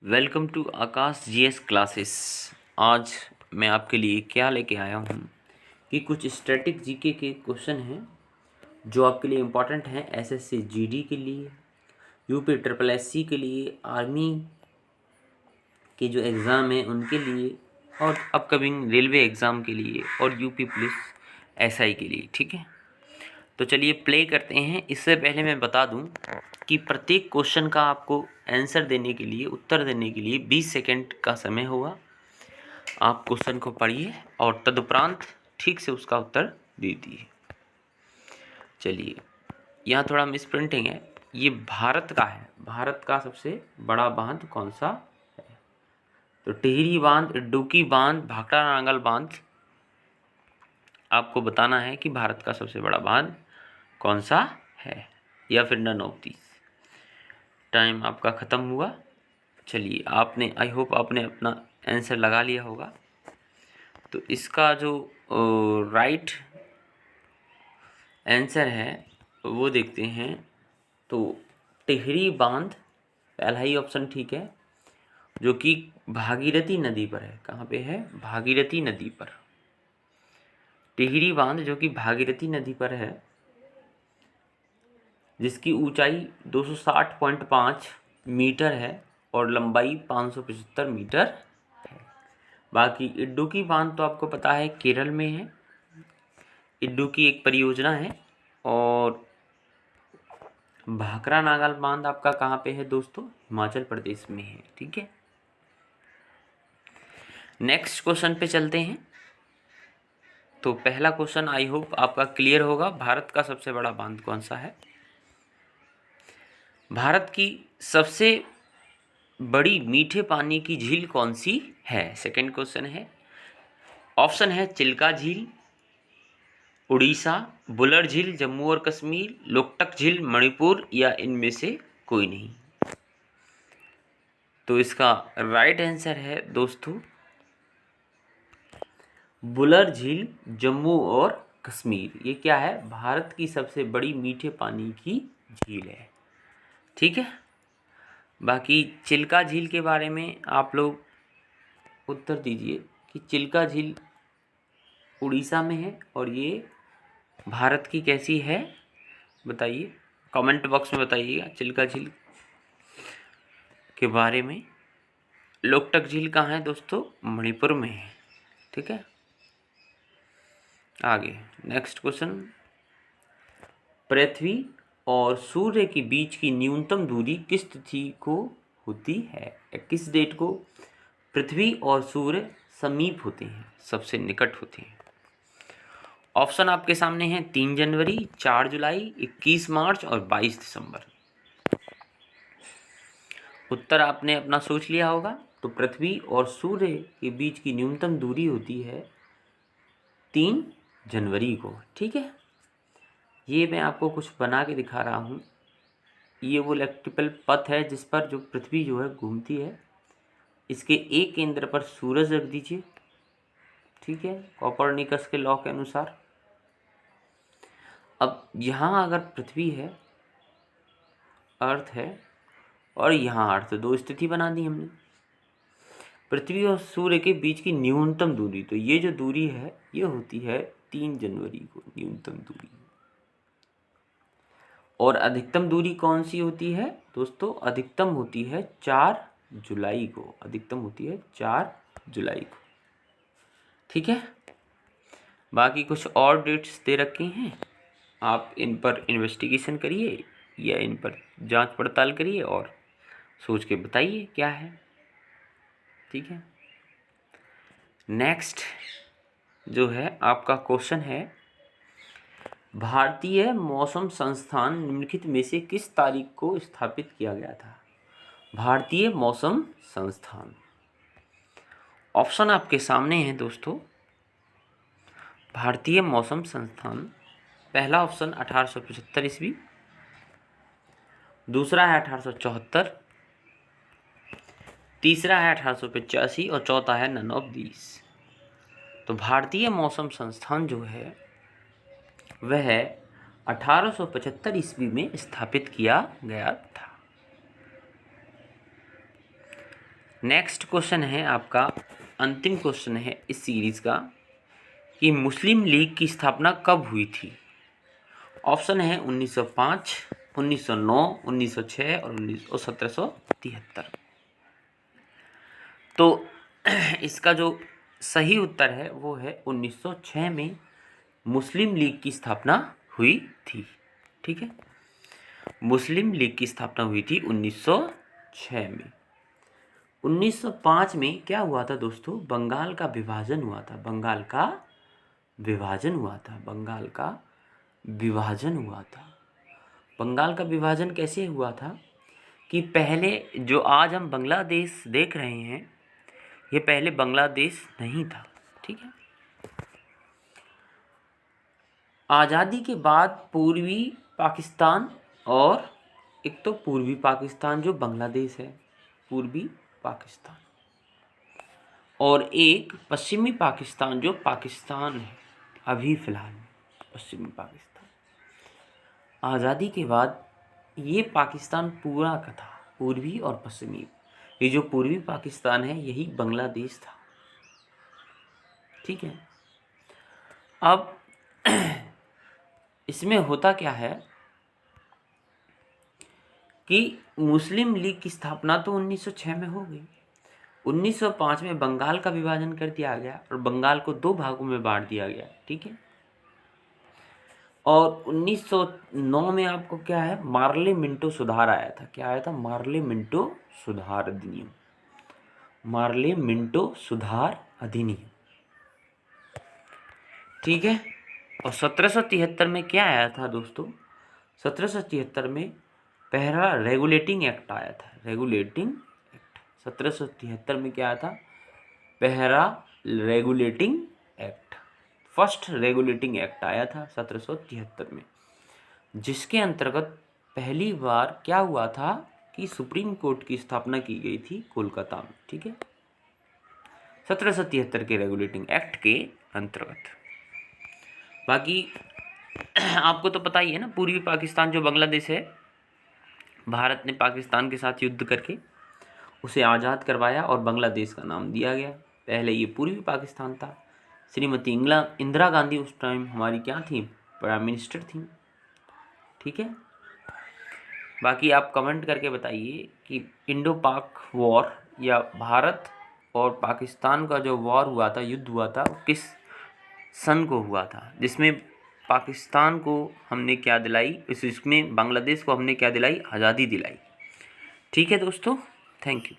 Welcome to Akash GS classes. आज मैं आपके लिए क्या लेके आया हूँ कि कुछ स्टैटिक जीके के क्वेश्चन हैं जो आपके लिए इम्पॉर्टेंट हैं एसएससी जीडी के लिए, यूपी ट्रिपल एससी के लिए, आर्मी के जो एग्ज़ाम हैं उनके लिए और अपकमिंग रेलवे एग्ज़ाम के लिए और यूपी पुलिस एसआई के लिए। ठीक है, तो चलिए प्ले करते हैं। इससे पहले मैं बता दूं कि प्रत्येक क्वेश्चन का आपको आंसर देने के लिए, उत्तर देने के लिए 20 सेकंड का समय होगा। आप क्वेश्चन को पढ़िए और तदुपरांत ठीक से उसका उत्तर दीजिए। चलिए, यहाँ थोड़ा मिस प्रिंटिंग है। ये भारत का है, भारत का सबसे बड़ा बांध कौन सा है? तो टिहरी बांध, इडुक्की बांध, भाखड़ा नांगल बांध। आपको बताना है कि भारत का सबसे बड़ा बांध कौन सा है या फिर नन ऑफ दीज। टाइम आपका ख़त्म हुआ। चलिए, आपने आई होप आपने अपना आंसर लगा लिया होगा। तो इसका जो राइट आंसर है वो देखते हैं। तो टिहरी बांध पहला ही ऑप्शन ठीक है, जो कि भागीरथी नदी पर है। कहाँ पे है? भागीरथी नदी पर। टिहरी बांध जो कि भागीरथी नदी पर है, जिसकी ऊंचाई 260.5 मीटर है और लंबाई 575 मीटर है। बाकी इडुक्की बांध तो आपको पता है केरल में है। इडुक्की एक परियोजना है। और भाखड़ा नागल बांध आपका कहाँ पे है दोस्तों? हिमाचल प्रदेश में है। ठीक है, नेक्स्ट क्वेश्चन पे चलते हैं। तो पहला क्वेश्चन आई होप आपका क्लियर होगा। भारत का सबसे बड़ा बांध कौन सा है? भारत की सबसे बड़ी मीठे पानी की झील कौन सी है? सेकंड क्वेश्चन है। ऑप्शन है चिल्का झील, उड़ीसा, बुलर झील जम्मू और कश्मीर, लोकटक झील मणिपुर, या इनमें से कोई नहीं। तो इसका राइट आंसर है दोस्तों बुलर झील जम्मू और कश्मीर। ये क्या है? भारत की सबसे बड़ी मीठे पानी की झील है। ठीक है, बाकी चिल्का झील के बारे में आप लोग उत्तर दीजिए कि चिल्का झील उड़ीसा में है और ये भारत की कैसी है बताइए, कमेंट बॉक्स में बताइएगा चिल्का झील के बारे में। लोकटक झील कहाँ है दोस्तों? मणिपुर में है। ठीक है, आगे नेक्स्ट क्वेश्चन। पृथ्वी और सूर्य के बीच की न्यूनतम दूरी किस तिथि को होती है? किस डेट को पृथ्वी और सूर्य समीप होते हैं, सबसे निकट होते हैं? ऑप्शन आपके सामने हैं 3 जनवरी, 4 जुलाई, 21 मार्च और 22 दिसंबर। उत्तर आपने अपना सोच लिया होगा। तो पृथ्वी और सूर्य के बीच की न्यूनतम दूरी होती है 3 जनवरी को। ठीक है, ये मैं आपको कुछ बना के दिखा रहा हूँ। ये वो इलेक्ट्रिकल पथ है जिस पर जो पृथ्वी जो है घूमती है। इसके एक केंद्र पर सूरज रख दीजिए। ठीक है, कोपरनिकस के लॉ के अनुसार। अब यहाँ अगर पृथ्वी है, अर्थ है, और यहाँ अर्थ, दो स्थिति बना दी हमने। पृथ्वी और सूर्य के बीच की न्यूनतम दूरी, तो ये जो दूरी है ये होती है 3 जनवरी को न्यूनतम दूरी। और अधिकतम दूरी कौन सी होती है दोस्तों? अधिकतम होती है 4 जुलाई को। अधिकतम होती है 4 जुलाई को। ठीक है, बाकी कुछ और डेट्स दे रखे हैं, आप इन पर इन्वेस्टिगेशन करिए या इन पर जांच पड़ताल करिए और सोच के बताइए क्या है। ठीक है, नेक्स्ट जो है आपका क्वेश्चन है, भारतीय मौसम संस्थान निम्नलिखित में से किस तारीख को स्थापित किया गया था? भारतीय मौसम संस्थान, ऑप्शन आपके सामने हैं दोस्तों। भारतीय मौसम संस्थान, पहला ऑप्शन 1875 ईस्वी, दूसरा है 1874, तीसरा है 1885 और चौथा है नन ऑफ दीज। तो भारतीय मौसम संस्थान जो है वह 1875 ईस्वी में स्थापित किया गया था। नेक्स्ट क्वेश्चन है आपका, अंतिम क्वेश्चन है इस सीरीज़ का, कि मुस्लिम लीग की स्थापना कब हुई थी। ऑप्शन है 1905, 1909, 1906 और 1773। तो इसका जो सही उत्तर है वो है 1906 में मुस्लिम लीग की स्थापना हुई थी। ठीक है, मुस्लिम लीग की स्थापना हुई थी 1906 में। 1905 में क्या हुआ था दोस्तों, बंगाल का विभाजन हुआ था। बंगाल का विभाजन हुआ था। बंगाल का विभाजन हुआ था। बंगाल का विभाजन कैसे हुआ था कि पहले जो आज हम बांग्लादेश देख रहे हैं, ये पहले बांग्लादेश नहीं था। ठीक है, आज़ादी के बाद पूर्वी पाकिस्तान, और एक तो पूर्वी पाकिस्तान जो बांग्लादेश है, पूर्वी पाकिस्तान, और एक पश्चिमी पाकिस्तान जो पाकिस्तान है अभी फ़िलहाल में, पश्चिमी पाकिस्तान। आज़ादी के बाद ये पाकिस्तान पूरा का था, पूर्वी और पश्चिमी। ये जो पूर्वी पाकिस्तान है यही बांग्लादेश था। ठीक है, अब इसमें होता क्या है कि मुस्लिम लीग की स्थापना तो 1906 में हो गई। 1905 में बंगाल का विभाजन कर दिया गया और बंगाल को 2 भागों में बांट दिया गया। ठीक है, और 1909 में आपको क्या है, मार्ले मिंटो सुधार आया था। क्या आया था, मार्ले मिंटो सुधार अधिनियम। मार्ले मिंटो सुधार अधिनियम। ठीक है, और 1773 में क्या आया था दोस्तों, 1773 में पहला रेगुलेटिंग एक्ट आया था। रेगुलेटिंग एक्ट 1773 में क्या आया था, पहला regulating act, first regulating act आया था 1773 में, जिसके अंतर्गत पहली बार क्या हुआ था कि सुप्रीम कोर्ट की स्थापना की गई थी कोलकाता में। ठीक है, 1773 के रेगुलेटिंग एक्ट के अंतर्गत। बाकी आपको तो पता ही है ना, पूर्वी पाकिस्तान जो बांग्लादेश है, भारत ने पाकिस्तान के साथ युद्ध करके उसे आज़ाद करवाया और बांग्लादेश का नाम दिया गया। पहले ये पूर्वी पाकिस्तान था। श्रीमती इंदिरा गांधी उस टाइम हमारी क्या थी, प्राइम मिनिस्टर थी। ठीक है, बाकी आप कमेंट करके बताइए कि इंडो पाक वॉर या भारत और पाकिस्तान का जो वॉर हुआ था, युद्ध हुआ था, वो किस सन को हुआ था, जिसमें पाकिस्तान को हमने क्या दिलाई, इसमें बांग्लादेश को हमने क्या दिलाई, आज़ादी दिलाई। ठीक है दोस्तों, थैंक यू।